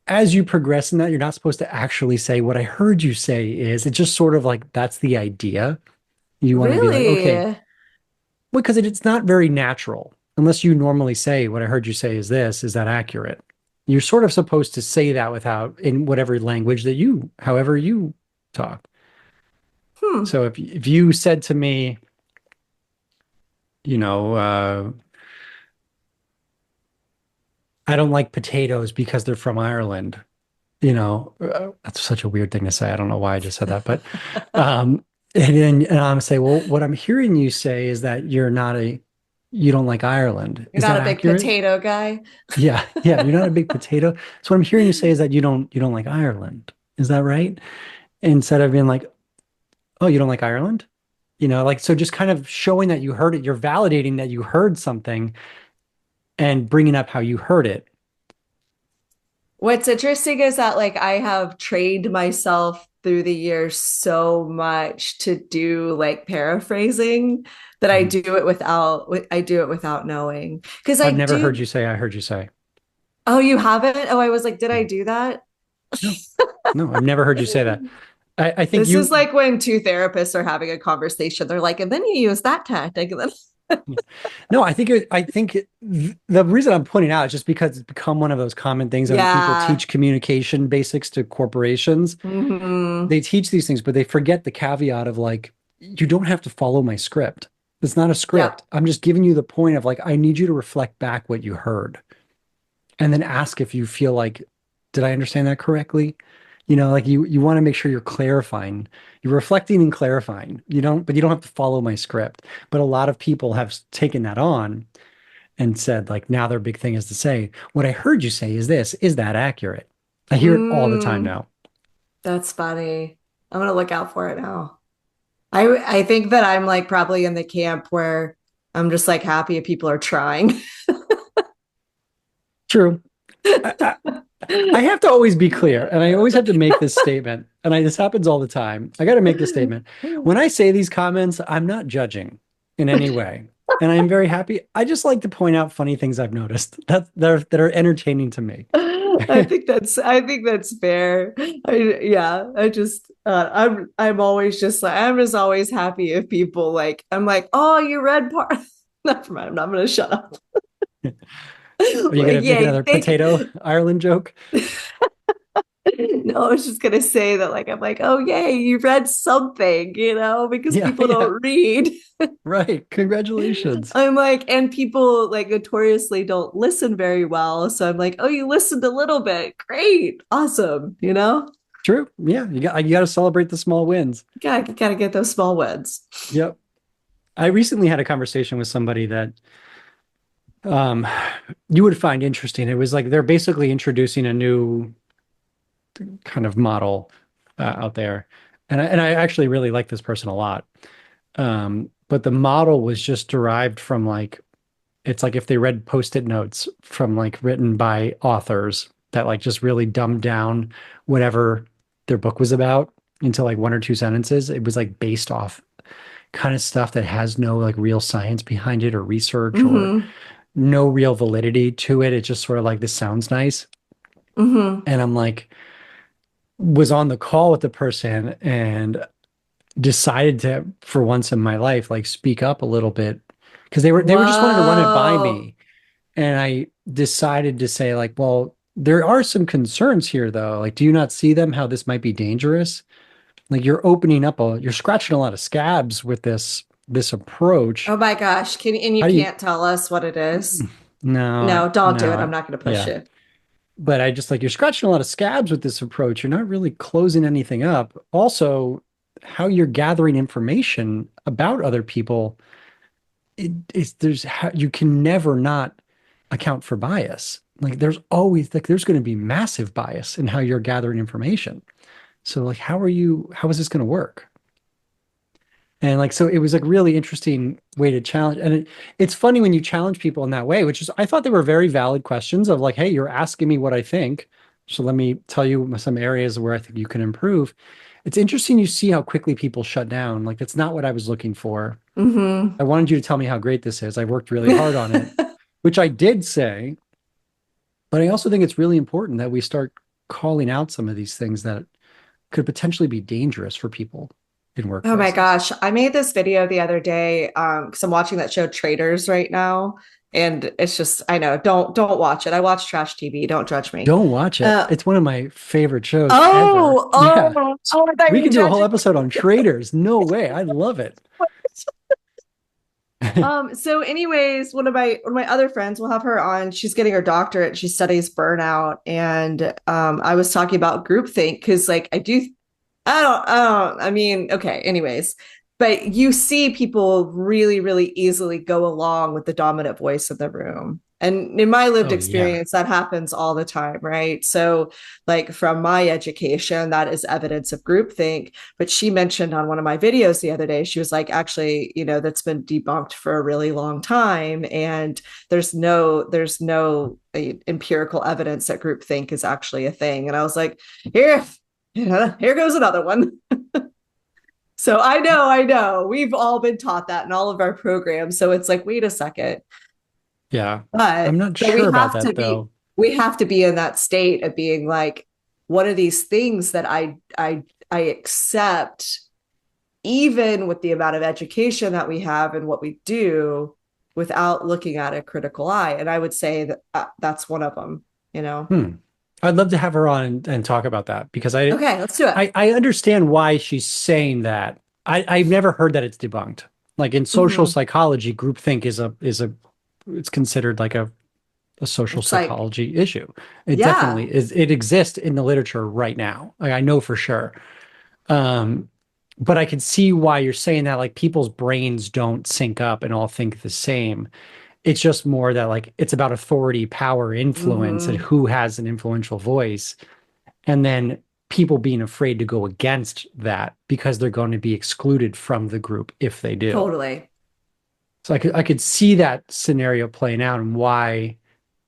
as you progress in that, you're not supposed to actually say what I heard you say is. It's just sort of like that's the idea. You want to be like, okay, Really? because it's not very natural unless you normally say what I heard you say is this. Is that accurate? You're sort of supposed to say that without in whatever language that you, however you talk. Hmm. So if you said to me, you know, I don't like potatoes because they're from Ireland, that's such a weird thing to say. I don't know why I just said that, but and I'm say, well, what I'm hearing you say is that you don't like Ireland. You're Is not that a big accurate? potato guy. Yeah, yeah, you're not a big potato. So what I'm hearing you say is that you don't like Ireland. Is that right? Instead of being like, oh, you don't like Ireland? Like so just kind of showing that you heard it, you're validating that you heard something and bringing up how you heard it. What's interesting is that like I have trained myself through the years so much to do like paraphrasing that Mhm. I do it without knowing. Because I I've never heard do. you say I heard you say. Oh, you haven't? Oh, I was like, did I No, do that? no, no, I've never heard you say that. I think This is you like when two therapists are having a conversation. They're like, and then you use that tactic. And then no, the reason I'm pointing out is just because it's become one of those common things when people yeah. teach communication basics to corporations. Hmm. They teach these things, but they forget the caveat of like, you don't have to follow my script. It's not a Yep. script. I'm just giving you the point of like, I need you to reflect back what you heard and then ask if you feel like, did I understand that correctly? Like you want to make sure you're clarifying, you're reflecting and clarifying. But you don't have to follow my script. But a lot of people have taken that on and said, like, now their big thing is to say, what I heard you say is this, is that accurate? I hear it all the time Mm, now. that's funny. I'm gonna look out for it now. I think that I'm like probably in the camp where I'm just like happy if people are trying. True. I have to always be clear, and I always have to make this statement, and this happens all the time. I got to make this statement. When I say these comments, I'm not judging in any way, and I am very happy. I just like to point out funny things I've noticed that are entertaining to me. I think that's fair. Yeah, I'm always just like I'm just always happy if people like I'm like, oh, you read part. Never mind, I'm not gonna shut up. Are you Like, gonna make yay, another thank potato Ireland joke? no, I was just gonna say that like I'm like, oh yay, you read something, because Yeah, people yeah, don't read. right. Congratulations. I'm like, and people like notoriously don't listen very well. So I'm like, oh, you listened a little bit. Great. Awesome. True. Yeah, you got to celebrate the small wins. Gotta get those small wins. Yep. I recently had a conversation with somebody that um you would find interesting. It was like they're basically introducing a new kind of model out there. And I actually really like this person a lot. But the model was just derived from like it's like if they read post-it notes from like written by authors that like just really dumbed down whatever their book was about into like one or two sentences. It was like based off kind of stuff that has no like real science behind it or research or Mm-hmm. no real validity to it. It's just sort of like this sounds nice. Mm-hmm. And I'm like, was on the call with the person and decided to, for once in my life, like speak up a little bit because they were just wanting to run it by Whoa. me. And I decided to say, like, well, there are some concerns here though. Like, do you not see them, how this might be dangerous? Like you're scratching a lot of scabs with this approach. Oh my gosh. And you How do you can't tell us what it is. no, No, don't do it. I'm no, not gonna push yeah. you. But I just like you're scratching a lot of scabs with this approach. You're not really closing anything up. Also, how you're gathering information about other people, you can never not account for bias. Like there's going to be massive bias in how you're gathering information. So like how is this going to work? And like, so it was like really interesting way to challenge. And it's funny when you challenge people in that way, which is, I thought they were very valid questions of like, hey, you're asking me what I think. So let me tell you some areas where I think you can improve. It's interesting you see how quickly people shut down. Like, that's not what I was looking for. Mm-hmm. I wanted you to tell me how great this is. I worked really hard on it, which I did say. But I also think it's really important that we start calling out some of these things that could potentially be dangerous for people in Oh my workplaces. gosh. I made this video the other day because I'm watching that show Traders right now. And it's just, I know, don't watch it. I watch trash TV. Don't judge me. Don't watch it. Uh, It's one of my favorite shows ever. oh, Yeah. oh, oh, I thought you We were could do a whole judging episode on traders. No way. I love it. So anyways, one of my other friends, we'll have her on. She's getting her doctorate. She studies burnout. And I was talking about groupthink because like I mean, okay, anyways. But you see people really, really easily go along with the dominant voice in the room. And in my lived Oh, yeah. experience, that happens all the time, right? So, like from my education, that is evidence of groupthink. But she mentioned on one of my videos the other day, she was like, actually, that's been debunked for a really long time. And there's no empirical evidence that groupthink is actually a thing. And I was like, here goes another one. So I know. We've all been taught that in all of our programs. So it's like, wait a second. Yeah. I'm But not but we sure about have to that be though. we have to be in that state of being like, what are these things that I accept, even with the amount of education that we have and what we do, without looking at a critical eye. And I would say that that's one of them, you know. Hmm. I'd love to have her on and talk about that because I, Okay, let's do it. I I understand why she's saying that. I've never heard that it's debunked. Like in social Mhm. psychology, groupthink is a it's considered like a social It's like, psychology issue. It yeah. definitely is. It exists in the literature right now. Like, I know for sure. Um, but I can see why you're saying that. Like people's brains don't sync up and all think the same. It's just more that like it's about authority, power, influence, and Hmm. who has an influential voice, and then people being afraid to go against that because they're going to be excluded from the group if they do. Totally. So I could see that scenario playing out and why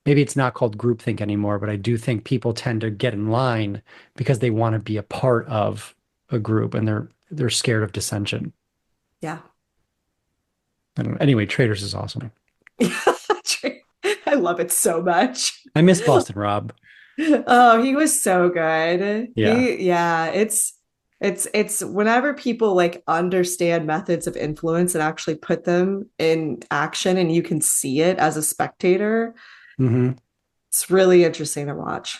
maybe it's not called groupthink anymore, but I do think people tend to get in line because they want to be a part of a group and they're scared of dissension. Yeah. I don't know. Anyway, Traders is awesome. I love it so much. I miss Boston Rob. Oh, he was so good. Yeah. Yeah, it's whenever people like understand methods of influence and actually put them in action and you can see it as a spectator, Hmm. it's really interesting to watch.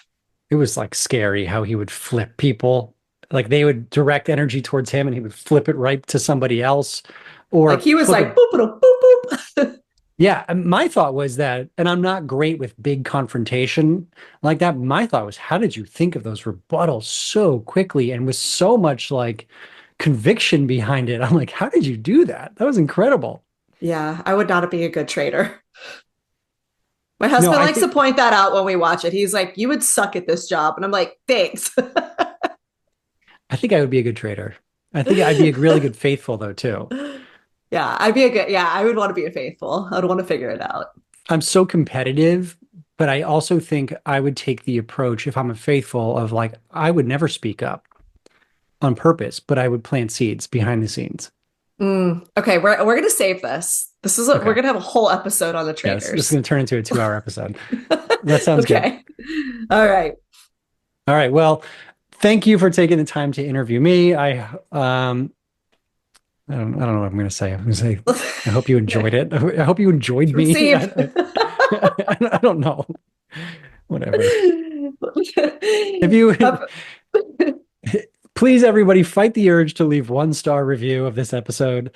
It was like scary how he would flip people. Like they would direct energy towards him and he would flip it right to somebody else Like or he was flip it. like boop boop boop boop. Yeah, and my thought was that, and I'm not great with big confrontation like that. My thought was, how did you think of those rebuttals so quickly and with so much like conviction behind it? I'm like, how did you do that? That was incredible. Yeah, I would not be a good trader. My No, husband I likes to think point that out when we watch it. He's like, "You would suck at this job," and I'm like, "Thanks." I think I would be a good trader. I think I'd be a really good faithful though too. Yeah, I'd be a good, yeah, I would want to be a faithful. I'd want to figure it out. I'm so competitive, but I also think I would take the approach if I'm a faithful of like I would never speak up on purpose, but I would plant seeds behind the scenes. Okay, we're gonna save this. We're Okay. gonna have a whole episode on the Yes, this is traders. going to turn into a 2 hour episode. That sounds good. Okay. All right. All right. Well, thank you for taking the time to interview me. I don't know what I'm going to say. I'm going to say I hope you enjoyed it. I hope you enjoyed me. Received. I don't know. Whatever. If you please everybody fight the urge to leave 1 star review of this episode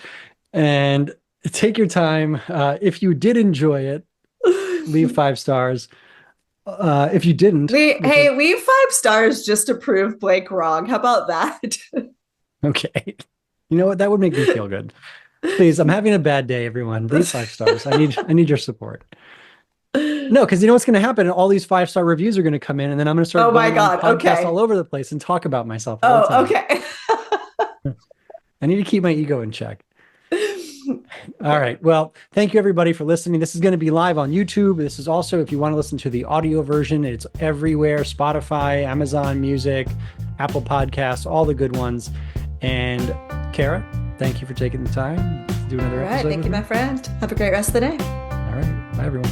and take your time. If you did enjoy it, leave 5 stars. If you didn't, which Hey, leave 5 stars just to prove Blake wrong. How about that? okay. You know what? That would make me feel good. Please, I'm having a bad day, everyone. Leave 5 stars. I need your support. No, because you know what's going to happen? All these 5 star reviews are going to come in, and then I'm going to start Oh my going on God. podcasts all Okay. over the place and talk about myself all the Oh, time. okay. I need to keep my ego in check. All right. Well, thank you everybody for listening. This is going to be live on YouTube. This is also, if you want to listen to the audio version, it's everywhere: Spotify, Amazon Music, Apple Podcasts, all the good ones. And Kara, thank you for taking the time to do All another right. episode Thank with you, me. my friend. Have a great rest of the day. All right. Bye, everyone.